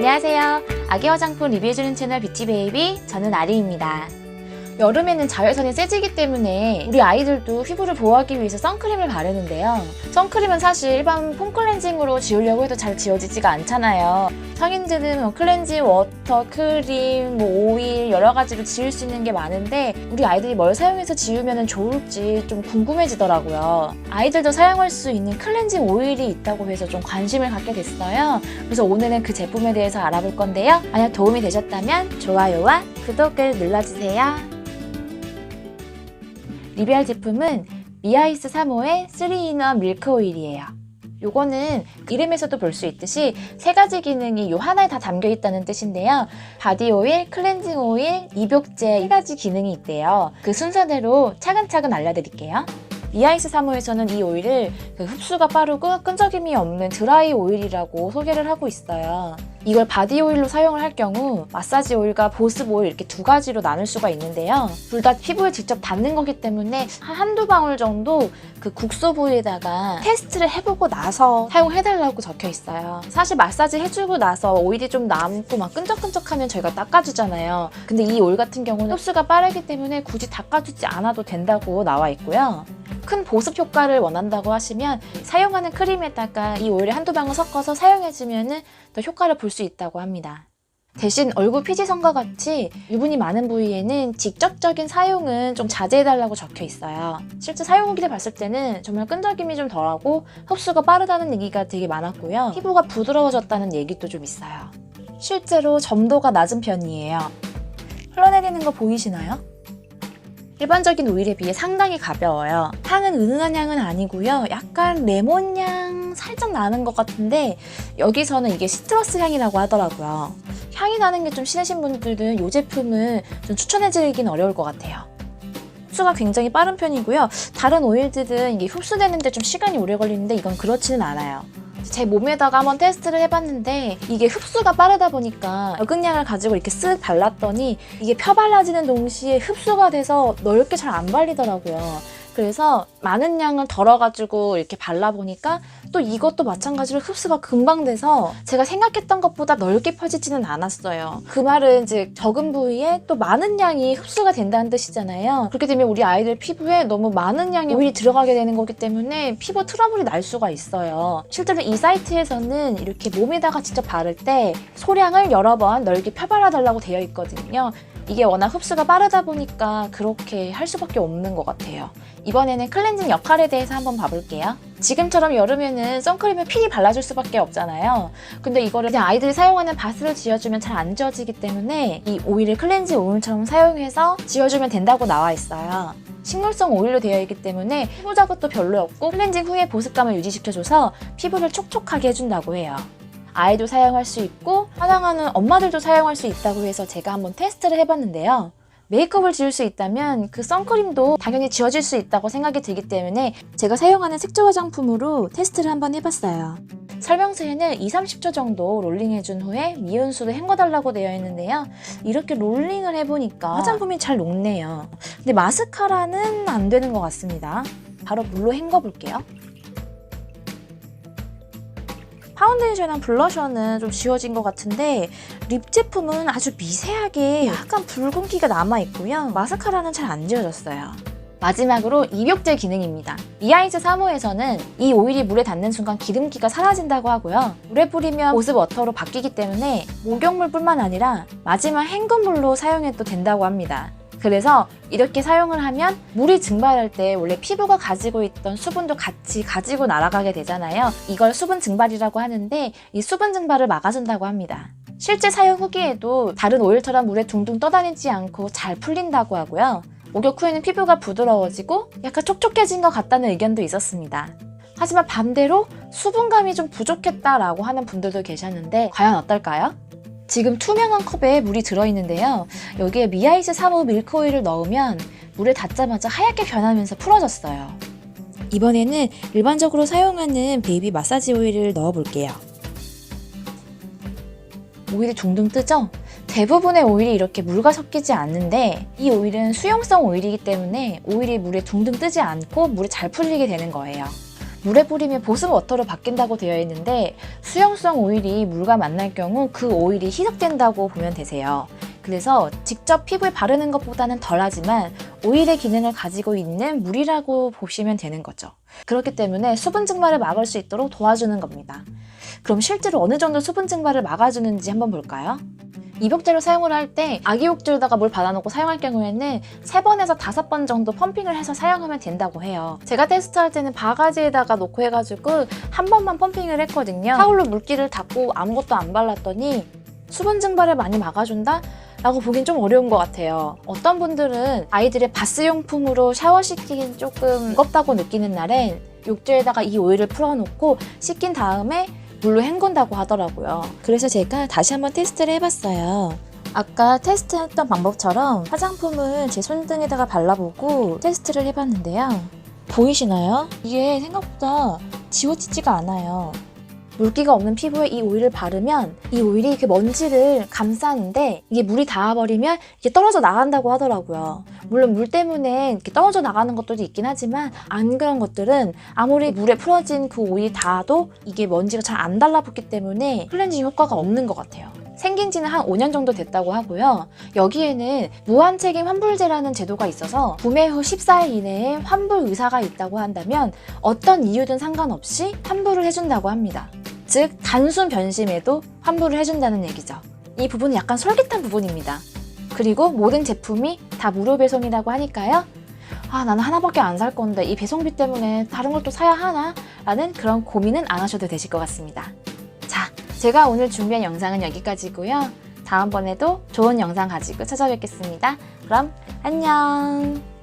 안녕하세요. 아기 화장품 리뷰해주는 채널 뷰티베이비, 저는 아리입니다. 여름에는 자외선이 세지기 때문에 우리 아이들도 피부를 보호하기 위해서 선크림을 바르는데요. 선크림은 사실 일반 폼 클렌징으로 지우려고 해도 잘 지워지지가 않잖아요. 성인들은 클렌징 워터, 크림, 오일 여러 가지로 지울 수 있는 게 많은데 우리 아이들이 뭘 사용해서 지우면 좋을지 좀 궁금해지더라고요. 아이들도 사용할 수 있는 클렌징 오일이 있다고 해서 좀 관심을 갖게 됐어요. 그래서 오늘은 그 제품에 대해서 알아볼 건데요. 만약 도움이 되셨다면 좋아요와 구독을 눌러주세요. 리뷰할 제품은 미아이스 3호의 3인원 밀크 오일이에요. 요거는 이름에서도 볼 수 있듯이 세 가지 기능이 요 하나에 다 담겨 있다는 뜻인데요. 바디 오일, 클렌징 오일, 입욕제 세 가지 기능이 있대요. 그 순서대로 차근차근 알려드릴게요. 미아이스 3호에서는 이 오일을 흡수가 빠르고 끈적임이 없는 드라이 오일이라고 소개를 하고 있어요. 이걸 바디 오일로 사용을 할 경우 마사지 오일과 보습 오일 이렇게 두 가지로 나눌 수가 있는데요. 둘 다 피부에 직접 닿는 거기 때문에 한두 방울 정도 그 국소 부위에다가 테스트를 해보고 나서 사용해달라고 적혀 있어요. 사실 마사지 해주고 나서 오일이 좀 남고 막 끈적끈적하면 저희가 닦아주잖아요. 근데 이 오일 같은 경우는 흡수가 빠르기 때문에 굳이 닦아주지 않아도 된다고 나와 있고요. 큰 보습 효과를 원한다고 하시면 사용하는 크림에다가 이 오일을 한두 방울 섞어서 사용해주면 더 효과를 볼 수 있다고 합니다. 대신 얼굴 피지성과 같이 유분이 많은 부위에는 직접적인 사용은 좀 자제해달라고 적혀 있어요. 실제 사용 후기를 봤을 때는 정말 끈적임이 좀 덜하고 흡수가 빠르다는 얘기가 되게 많았고요. 피부가 부드러워졌다는 얘기도 좀 있어요. 실제로 점도가 낮은 편이에요. 흘러내리는 거 보이시나요? 일반적인 오일에 비해 상당히 가벼워요. 향은 은은한 향은 아니고요. 약간 레몬 향 살짝 나는 것 같은데 여기서는 이게 시트러스 향이라고 하더라고요. 향이 나는 게 좀 싫으신 분들은 이 제품은 좀 추천해드리긴 어려울 것 같아요. 흡수가 굉장히 빠른 편이고요. 다른 오일들은 이게 흡수되는데 좀 시간이 오래 걸리는데 이건 그렇지는 않아요. 제 몸에다가 한번 테스트를 해봤는데 이게 흡수가 빠르다 보니까 적응량을 가지고 이렇게 쓱 발랐더니 이게 펴발라지는 동시에 흡수가 돼서 넓게 잘 안 발리더라고요. 그래서 많은 양을 덜어가지고 이렇게 발라보니까 또 이것도 마찬가지로 흡수가 금방 돼서 제가 생각했던 것보다 넓게 펴지지는 않았어요. 그 말은 이제 적은 부위에 또 많은 양이 흡수가 된다는 뜻이잖아요. 그렇게 되면 우리 아이들 피부에 너무 많은 양의 오일이 들어가게 되는 거기 때문에 피부 트러블이 날 수가 있어요. 실제로 이 사이트에서는 이렇게 몸에다가 직접 바를 때 소량을 여러 번 넓게 펴발라달라고 되어 있거든요. 이게 워낙 흡수가 빠르다 보니까 그렇게 할 수밖에 없는 것 같아요. 이번에는 클렌징 역할에 대해서 한번 봐볼게요. 지금처럼 여름에는 선크림을 필히 발라줄 수밖에 없잖아요. 근데 이거를 그냥 아이들이 사용하는 밭으로 지워주면 잘 안 지워지기 때문에 이 오일을 클렌징 오일처럼 사용해서 지워주면 된다고 나와 있어요. 식물성 오일로 되어 있기 때문에 피부 자극도 별로 없고 클렌징 후에 보습감을 유지시켜줘서 피부를 촉촉하게 해준다고 해요. 아이도 사용할 수 있고 사랑하는 엄마들도 사용할 수 있다고 해서 제가 한번 테스트를 해봤는데요. 메이크업을 지울 수 있다면 그 선크림도 당연히 지워질 수 있다고 생각이 들기 때문에 제가 사용하는 색조 화장품으로 테스트를 한번 해봤어요. 설명서에는 2-30초 정도 롤링해준 후에 미온수로 헹궈달라고 되어 있는데요. 이렇게 롤링을 해보니까 화장품이 잘 녹네요. 근데 마스카라는 안 되는 것 같습니다. 바로 물로 헹궈볼게요. 파운데이션이랑 블러셔는 좀 지워진 것 같은데 립 제품은 아주 미세하게 약간 붉은기가 남아있고요. 마스카라는 잘 안 지워졌어요. 마지막으로 입욕제 기능입니다. 미아이스 3호에서는 이 오일이 물에 닿는 순간 기름기가 사라진다고 하고요. 물에 뿌리면 보습 워터로 바뀌기 때문에 목욕물뿐만 아니라 마지막 헹군물로 사용해도 된다고 합니다. 그래서 이렇게 사용을 하면 물이 증발할 때 원래 피부가 가지고 있던 수분도 같이 가지고 날아가게 되잖아요. 이걸 수분 증발이라고 하는데 이 수분 증발을 막아준다고 합니다. 실제 사용 후기에도 다른 오일처럼 물에 둥둥 떠다니지 않고 잘 풀린다고 하고요. 목욕 후에는 피부가 부드러워지고 약간 촉촉해진 것 같다는 의견도 있었습니다. 하지만 반대로 수분감이 좀 부족했다라고 하는 분들도 계셨는데 과연 어떨까요? 지금 투명한 컵에 물이 들어있는데요. 여기에 미아이스 3호 밀크 오일을 넣으면 물에 닿자마자 하얗게 변하면서 풀어졌어요. 이번에는 일반적으로 사용하는 베이비 마사지 오일을 넣어볼게요. 오일이 둥둥 뜨죠? 대부분의 오일이 이렇게 물과 섞이지 않는데 이 오일은 수용성 오일이기 때문에 오일이 물에 둥둥 뜨지 않고 물에 잘 풀리게 되는 거예요. 물에 뿌리면 보습 워터로 바뀐다고 되어 있는데 수용성 오일이 물과 만날 경우 그 오일이 희석된다고 보면 되세요. 그래서 직접 피부에 바르는 것보다는 덜하지만 오일의 기능을 가지고 있는 물이라고 보시면 되는 거죠. 그렇기 때문에 수분 증발을 막을 수 있도록 도와주는 겁니다. 그럼 실제로 어느 정도 수분 증발을 막아주는지 한번 볼까요? 입욕제로 사용을 할 때 아기 욕조에다가 물 받아놓고 사용할 경우에는 3번에서 5번 정도 펌핑을 해서 사용하면 된다고 해요. 제가 테스트할 때는 바가지에다가 놓고 해가지고 한 번만 펌핑을 했거든요. 타올로 물기를 닦고 아무것도 안 발랐더니 수분 증발을 많이 막아준다? 라고 보긴 좀 어려운 것 같아요. 어떤 분들은 아이들의 바스용품으로 샤워시키긴 조금 무겁다고 느끼는 날엔 욕조에다가 이 오일을 풀어놓고 씻긴 다음에 물로 헹군다고 하더라고요. 그래서 제가 다시 한번 테스트를 해봤어요. 아까 테스트했던 방법처럼 화장품을 제 손등에다가 발라보고 테스트를 해봤는데요. 보이시나요? 이게 생각보다 지워지지가 않아요. 물기가 없는 피부에 이 오일을 바르면 이 오일이 그 먼지를 감싸는데 이게 물이 닿아버리면 이게 떨어져 나간다고 하더라고요. 물론 물 때문에 이렇게 떨어져 나가는 것들도 있긴 하지만 안 그런 것들은 아무리 물에 풀어진 그 오일이 닿아도 이게 먼지가 잘 안 달라붙기 때문에 클렌징 효과가 없는 것 같아요. 생긴 지는 한 5년 정도 됐다고 하고요. 여기에는 무한책임 환불제라는 제도가 있어서 구매 후 14일 이내에 환불 의사가 있다고 한다면 어떤 이유든 상관없이 환불을 해준다고 합니다. 즉 단순 변심에도 환불을 해준다는 얘기죠. 이 부분은 약간 솔깃한 부분입니다. 그리고 모든 제품이 다 무료 배송이라고 하니까요. 나는 하나밖에 안 살 건데 이 배송비 때문에 다른 걸 또 사야 하나? 라는 그런 고민은 안 하셔도 되실 것 같습니다. 자, 제가 오늘 준비한 영상은 여기까지고요. 다음번에도 좋은 영상 가지고 찾아뵙겠습니다. 그럼 안녕!